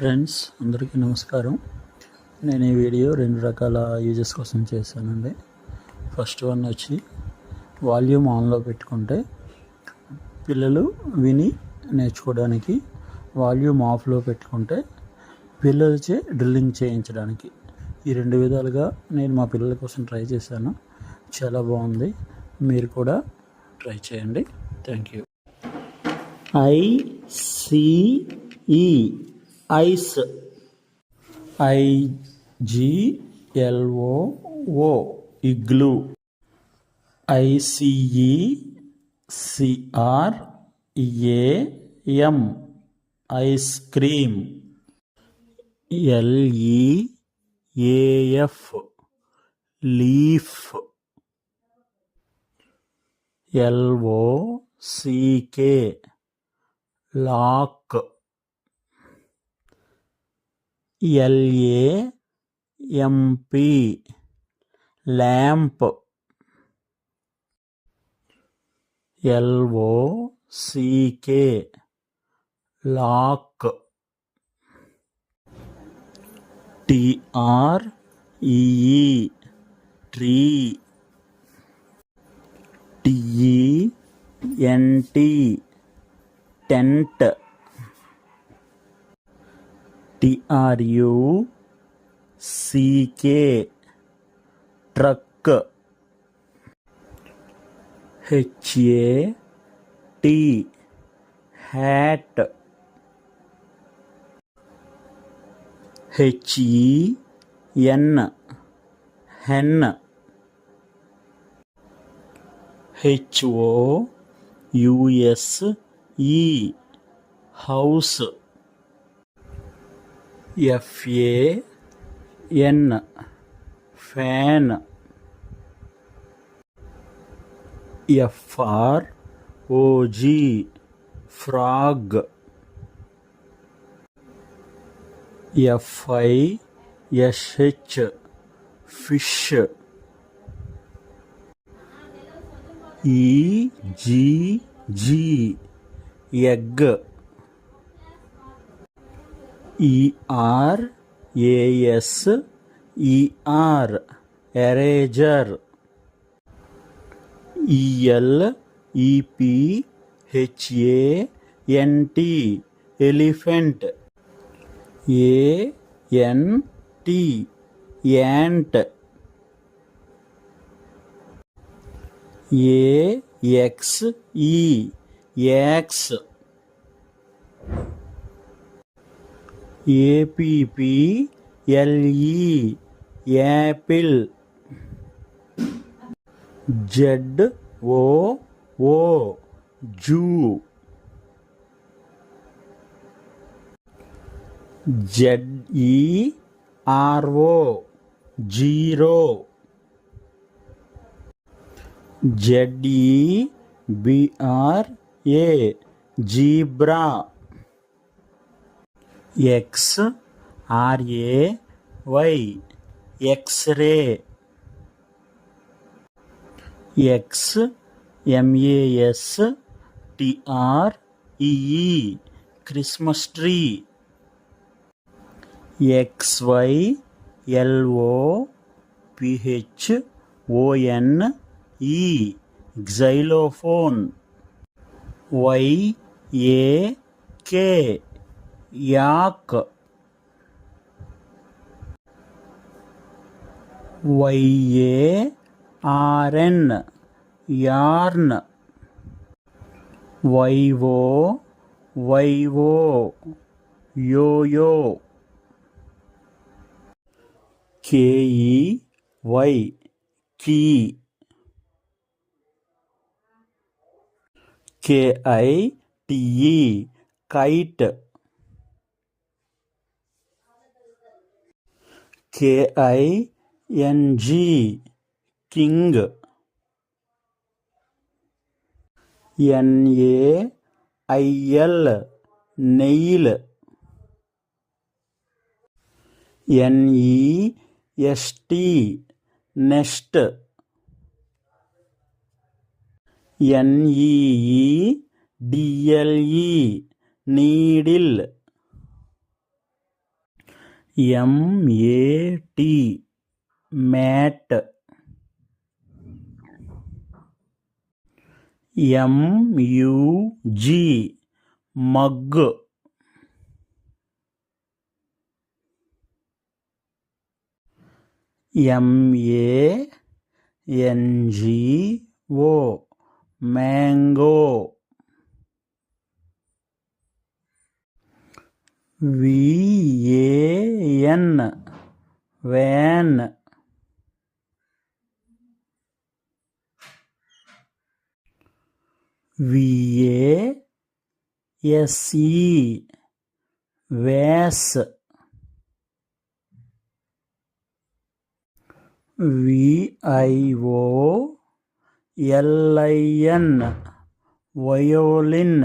Friends అందరికీ నమస్కారం. నేను ఈ వీడియో 2 రకాల యూజెస్ కోసం చేశానండి. ఫస్ట్ వన్ వచ్చి వాల్యూమ్ ఆన్లో పెట్టుకుంటే పిల్లలు విని నేర్చుకోవడానికి, వాల్యూమ్ ఆఫ్లో పెట్టుకుంటే పిల్లలచే డ్రిల్లింగ్ చేయించడానికి. ఈ 2 విధాలుగా నేను మా పిల్లల కోసం ట్రై చేశాను. చాలా బాగుంది. మీరు కూడా ట్రై చేయండి. Thank you. ICE ice, IGLOO igloo, ICECRAM ice cream, LEAF leaf, LOCK lock, LAMP lamp, LOCK lock, TREE tree, TENT tent, TRUCK truck, HAT hat, HEN hen, HOUSE house, FAN fan, FROG frog, FISH fish, EGG egg, ERASER eraser, ELEPHANT elephant, ANT ant, AXE axe, APPLE apple, ZOO zoo, ZERO zero, ZEBRA zebra, XRAY X ray, XMASTREE Christmas tree, XYLOPHONE xylophone, YAK yak, YARN yarn, YOYO yo-yo, KEY key, KITE kite, KING king, NAIL nail, NEST nest, NEEDLE needle, MAT mat, MUG mug, MANGO mango, VAN van, VASE Vyas, VIOLIN violin,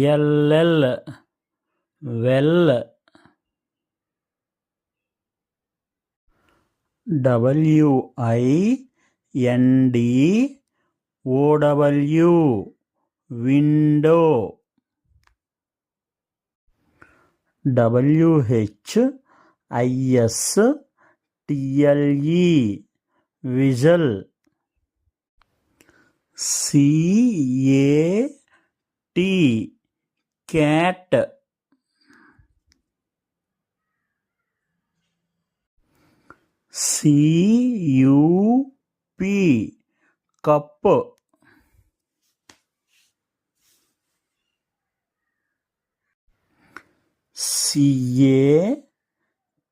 WELL well, WINDOW window, WHISTLE whistle, CAT cat, CUP cup,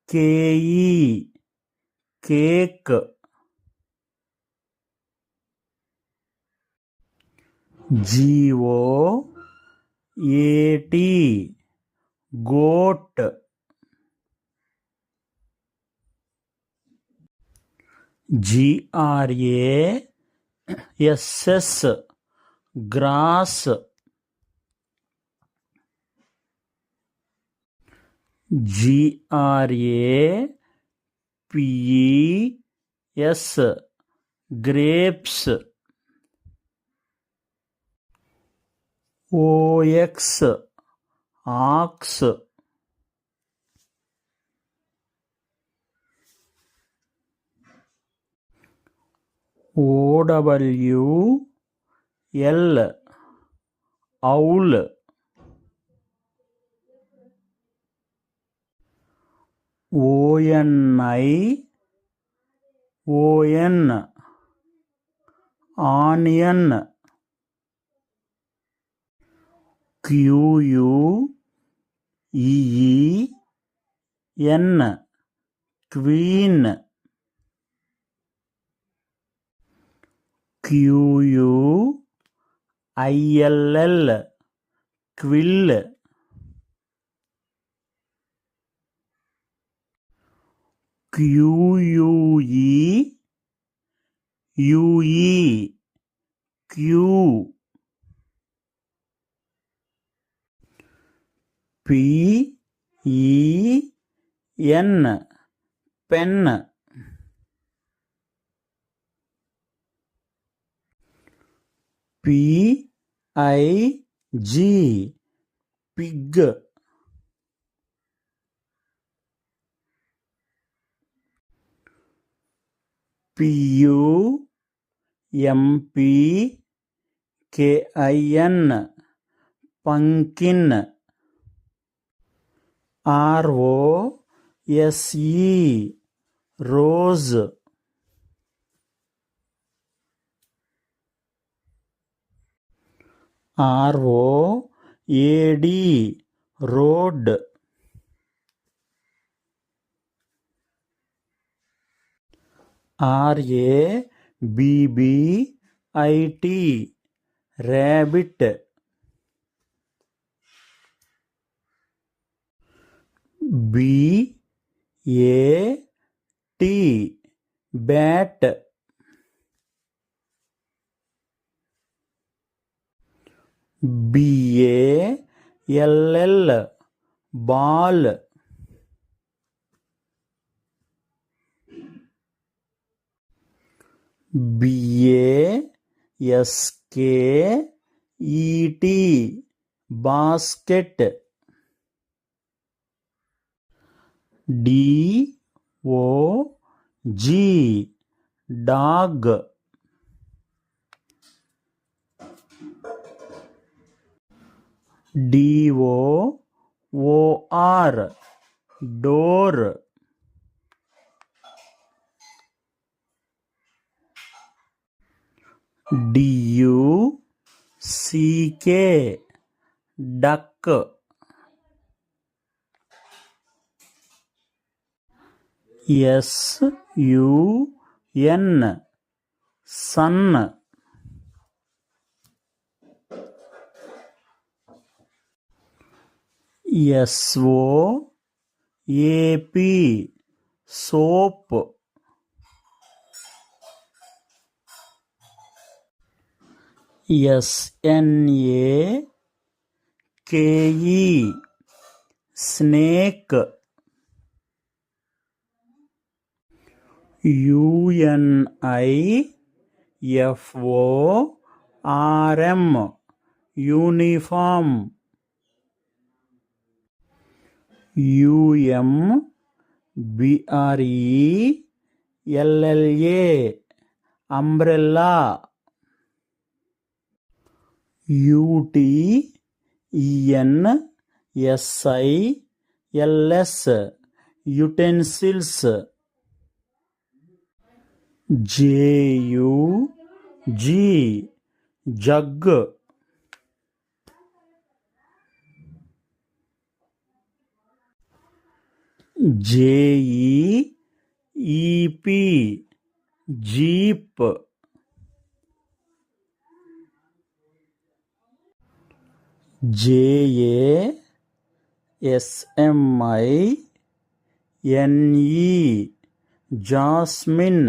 CAKE cake, GOAT goat, GRASS gross, GRAPES grapes, OX aux, OWL owl, ONION onion, QUEEN queen, QUILL క్విల్, QUE queue, PEN pen, PIG Pig, PUMPKIN pumpkin, ROSE rose, ROAD road, RABBIT rabbit, BAT bat, BALL ball, BASK ఈటి basket, DOG dog, DOOR door, DUCK duck, SUN sun, SOAP soap, SNAKE snake, UNIFORM uniform, UMBRELLA umbrella, UTENSILS utensils, JUG jug, JEEP jeep, JASMINE jasmine,